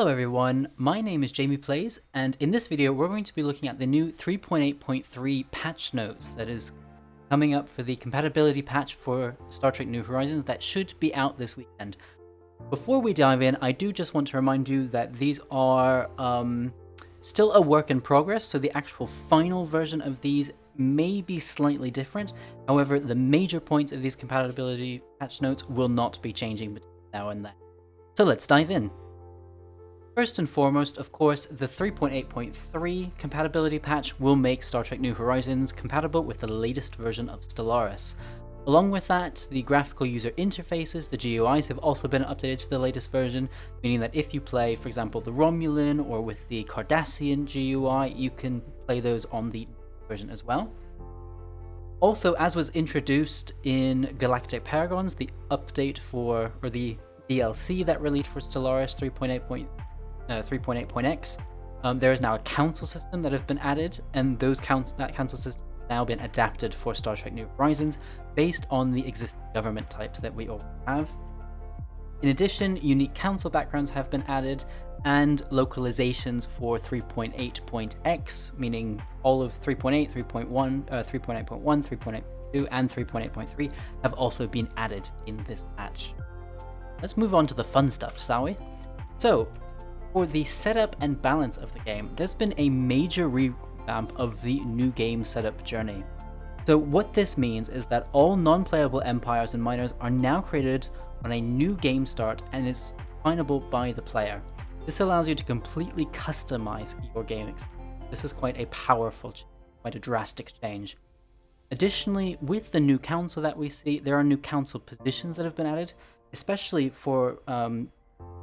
Hello everyone, my name is Jamie Plays, and in this video we're going to be looking at the new 3.8.3 patch notes that is coming up for the compatibility patch for Star Trek New Horizons that should be out this weekend. Before we dive in, I do just want to remind you that these are still a work in progress, so the actual final version of these may be slightly different. However, the major points of these compatibility patch notes will not be changing between now and then. So let's dive in. First and foremost, of course, the 3.8.3 compatibility patch will make Star Trek New Horizons compatible with the latest version of Stellaris. Along with that, the graphical user interfaces, the GUIs, have also been updated to the latest version, meaning that if you play, for example, the Romulan or with the Cardassian GUI, you can play those on the version as well. Also, as was introduced in Galactic Paragons, the update for, or the DLC that released for Stellaris 3.8.x, there is now a council system that have been added, and that council system has now been adapted for Star Trek New Horizons based on the existing government types that we already have. In addition, unique council backgrounds have been added, and localizations for 3.8.x, meaning all of 3.8, 3.1, 3.8.1, 3.8.2, and 3.8.3 have also been added in this patch. Let's move on to the fun stuff, shall we? So, for the setup and balance of the game, there's been a major revamp of the new game setup journey. So what this means is that all non-playable empires and minors are now created on a new game start and is definable by the player. This allows you to completely customize your game experience. This is quite a powerful change, quite a drastic change. Additionally, with the new council that we see, there are new council positions that have been added, especially for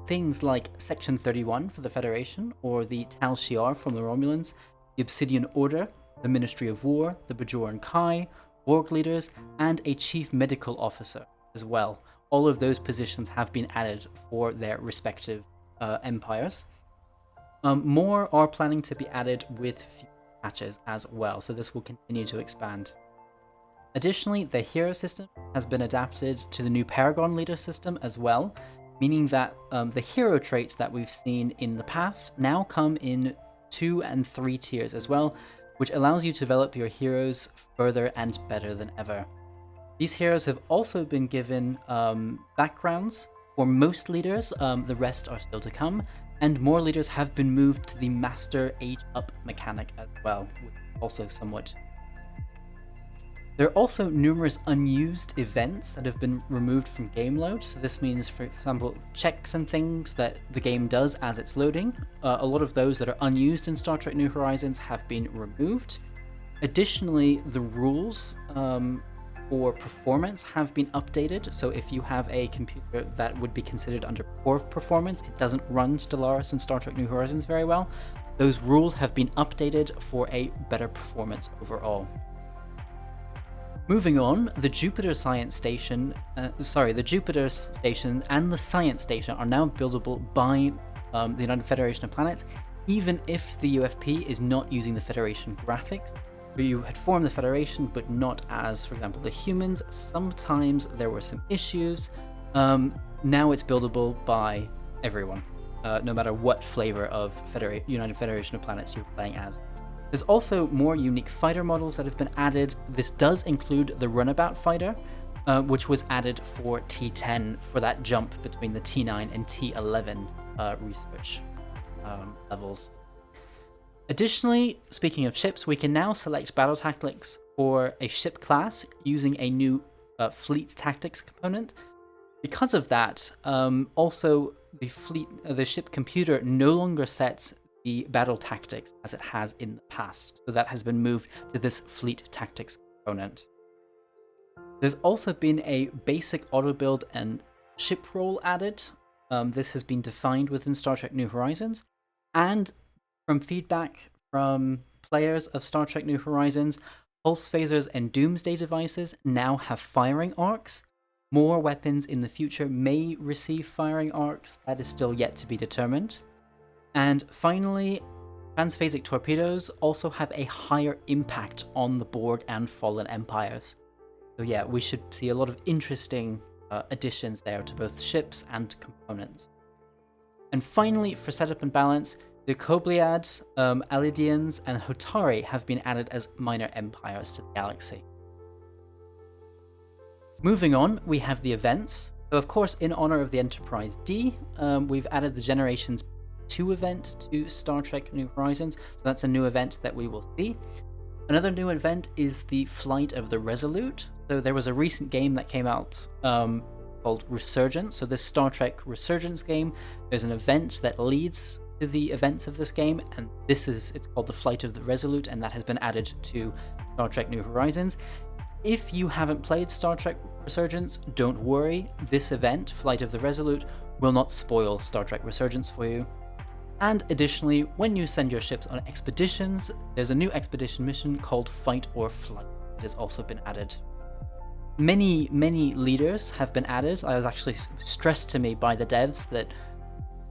things like Section 31 for the Federation, or the Tal Shiar from the Romulans, the Obsidian Order, the Ministry of War, the Bajoran Kai, Borg leaders, and a Chief Medical Officer as well. All of those positions have been added for their respective empires. More are planning to be added with future patches as well, so this will continue to expand. Additionally, the hero system has been adapted to the new Paragon leader system as well, meaning that the hero traits that we've seen in the past now come in 2 and 3 tiers as well, which allows you to develop your heroes further and better than ever. These heroes have also been given backgrounds for most leaders, the rest are still to come, and more leaders have been moved to the Master Age Up mechanic as well, which is also somewhat. There are also numerous unused events that have been removed from game load. So this means, for example, checks and things that the game does as it's loading. A lot of those that are unused in Star Trek New Horizons have been removed. Additionally, the rules for performance have been updated. So if you have a computer that would be considered under poor performance, it doesn't run Stellaris and Star Trek New Horizons very well. Those rules have been updated for a better performance overall. Moving on, the Jupiter Station and the Science Station are now buildable by the United Federation of Planets, even if the UFP is not using the Federation graphics. You had formed the Federation, but not as, for example, the humans. Sometimes there were some issues. Now it's buildable by everyone, no matter what flavor of United Federation of Planets you're playing as. There's also more unique fighter models that have been added. This does include the Runabout fighter, which was added for T10 for that jump between the T9 and T11 research levels. Additionally, speaking of ships, we can now select battle tactics for a ship class using a new fleet tactics component. Because of that, also the ship computer no longer sets the battle tactics as it has in the past, so that has been moved to this fleet tactics component. There's also been a basic auto build and ship roll added. This has been defined within Star Trek New Horizons, and from feedback from players of Star Trek New Horizons, pulse phasers and doomsday devices now have firing arcs. More weapons in the future may receive firing arcs. That is still yet to be determined. And finally, transphasic torpedoes also have a higher impact on the Borg and Fallen Empires. So yeah, we should see a lot of interesting additions there to both ships and components. And finally, for setup and balance, the Kobliad, Alidians, and Hotari have been added as minor empires to the galaxy. Moving on, we have the events. So of course, in honor of the Enterprise D, we've added the Generations 2 event to Star Trek New Horizons, so that's a new event that we will see. Another new event is the Flight of the Resolute. So there was a recent game that came out called Resurgence. So this Star Trek Resurgence game, there's an event that leads to the events of this game, and it's called the Flight of the Resolute, and that has been added to Star Trek New Horizons. If you haven't played Star Trek Resurgence, don't worry. This event, Flight of the Resolute, will not spoil Star Trek Resurgence for you. And additionally, when you send your ships on expeditions, there's a new expedition mission called Fight or Flight. It has also been added. Many leaders have been added. I was actually stressed to me by the devs that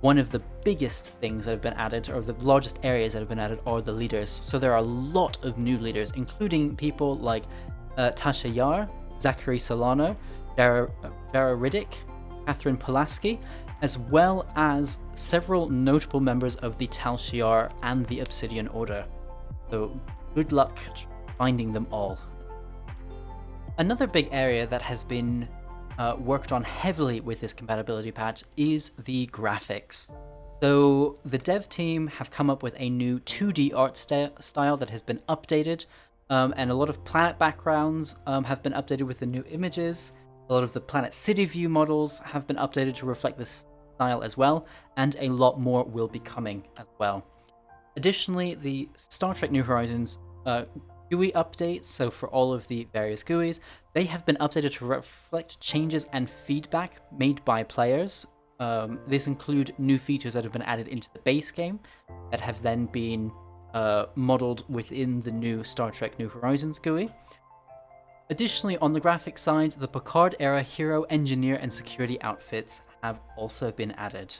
one of the biggest things that have been added, or the largest areas that have been added, are the leaders. So there are a lot of new leaders, including people like Tasha Yar, Zachary Solano, Dara Riddick, Catherine Pulaski, as well as several notable members of the Tal Shiar and the Obsidian Order. So good luck finding them all. Another big area that has been worked on heavily with this compatibility patch is the graphics. So the dev team have come up with a new 2D art style that has been updated, and a lot of planet backgrounds have been updated with the new images. A lot of the planet city view models have been updated to reflect this style as well, and a lot more will be coming as well. Additionally, the Star Trek New Horizons GUI updates, so for all of the various GUIs, they have been updated to reflect changes and feedback made by players. These include new features that have been added into the base game that have then been modeled within the new Star Trek New Horizons GUI. Additionally, on the graphics side, the Picard era hero, engineer, and security outfits have also been added.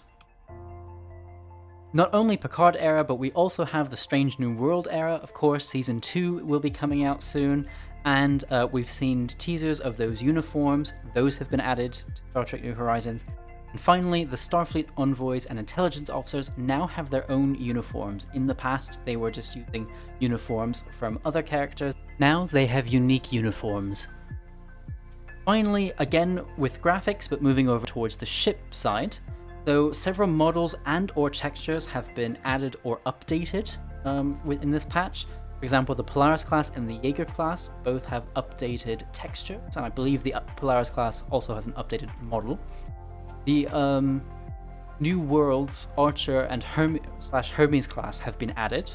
Not only Picard era, but we also have the Strange New World era. Of course, Season 2 will be coming out soon, and we've seen teasers of those uniforms. Those have been added to Star Trek New Horizons. And finally, the Starfleet envoys and intelligence officers now have their own uniforms. In the past, they were just using uniforms from other characters. Now they have unique uniforms. Finally, again with graphics, but moving over towards the ship side, so several models and or textures have been added or updated in this patch. For example, the Polaris class and the Jaeger class both have updated textures, and I believe the Polaris class also has an updated model. The New Worlds Archer and Hermes class have been added.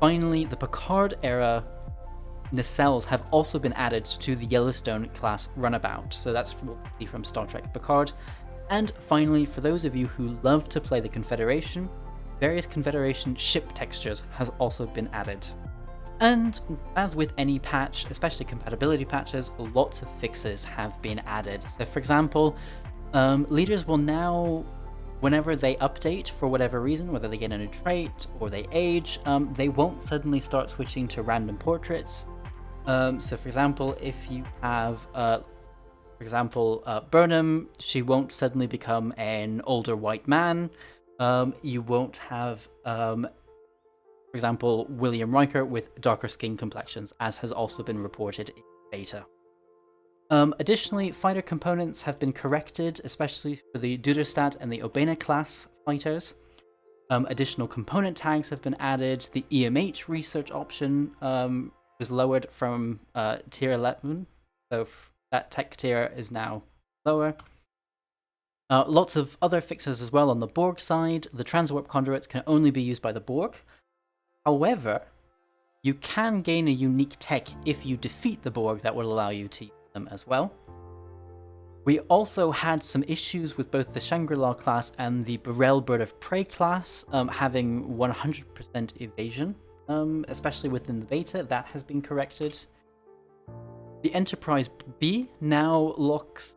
Finally, the Picard era nacelles have also been added to the Yellowstone class runabout, so that's what we see from Star Trek Picard. And finally, for those of you who love to play the Confederation, various Confederation ship textures has also been added. And as with any patch, especially compatibility patches, lots of fixes have been added. So for example, leaders will now, whenever they update for whatever reason, whether they get a new trait or they age, they won't suddenly start switching to random portraits. So for example, if you have, Burnham, she won't suddenly become an older white man. You won't have, for example, William Riker with darker skin complexions, as has also been reported in beta. Additionally, fighter components have been corrected, especially for the Duderstadt and the Obena class fighters. Additional component tags have been added. The EMH research option was lowered from tier 11, so that tech tier is now lower. Lots of other fixes as well on the Borg side. The transwarp conduits can only be used by the Borg. However, you can gain a unique tech if you defeat the Borg that will allow you to use them as well. We also had some issues with both the Shangri-La class and the Burrell Bird of Prey class having 100% evasion, especially within the beta. That has been corrected. The Enterprise B now locks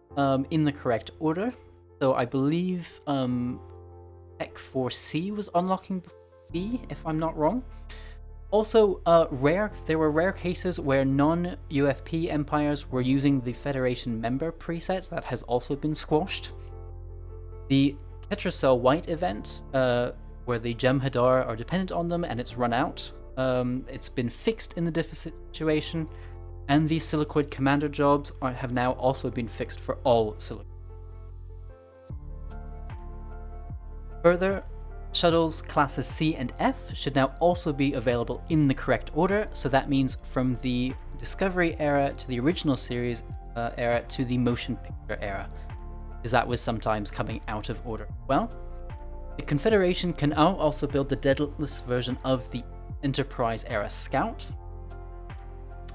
in the correct order. So I believe Tech 4C was unlocking before B, if I'm not wrong. Also, there were rare cases where non-UFP empires were using the Federation member preset. That has also been squashed. The Tetracell White event, where the Jem'Hadar are dependent on them and it's run out. It's been fixed in the deficit situation, and the Silicoid Commander jobs have now also been fixed for all Silicoid. Further, shuttles classes C and F should now also be available in the correct order, so that means from the Discovery era to the original series era to the motion picture era, because that was sometimes coming out of order. Well, the Confederation can now also build the Daedalus version of the Enterprise era Scout.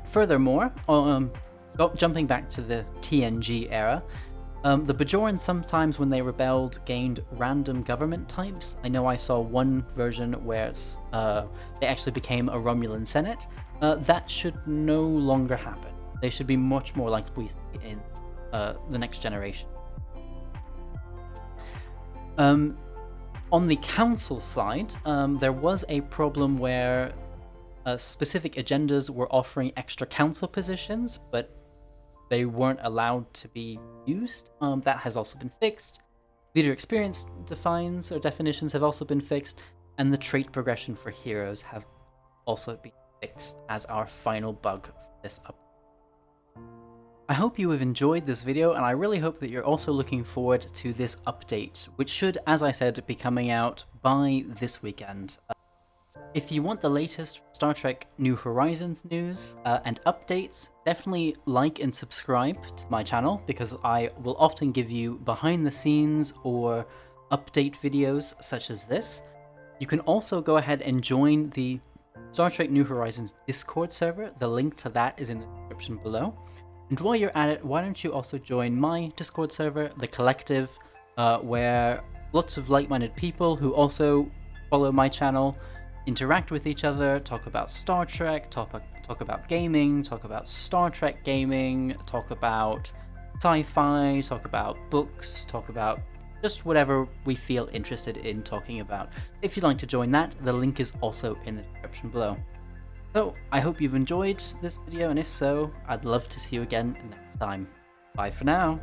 Furthermore, jumping back to the TNG era, the Bajoran sometimes, when they rebelled, gained random government types. I know I saw one version where they actually became a Romulan Senate. That should no longer happen. They should be much more like we see in the Next Generation. On the Council side, there was a problem where specific agendas were offering extra council positions, but they weren't allowed to be used. That has also been fixed. Leader experience definitions have also been fixed, and the trait progression for heroes have also been fixed as our final bug for this update. I hope you have enjoyed this video, and I really hope that you're also looking forward to this update, which should, as I said, be coming out by this weekend. If you want the latest Star Trek New Horizons news and updates, definitely like and subscribe to my channel, because I will often give you behind the scenes or update videos such as this. You can also go ahead and join the Star Trek New Horizons Discord server. The link to that is in the description below. And while you're at it, why don't you also join my Discord server, The Collective, where lots of like-minded people who also follow my channel interact with each other, talk about Star Trek, talk about gaming, talk about Star Trek gaming, talk about sci-fi, talk about books, talk about just whatever we feel interested in talking about. If you'd like to join that, the link is also in the description below. So, I hope you've enjoyed this video, and if so, I'd love to see you again next time. Bye for now!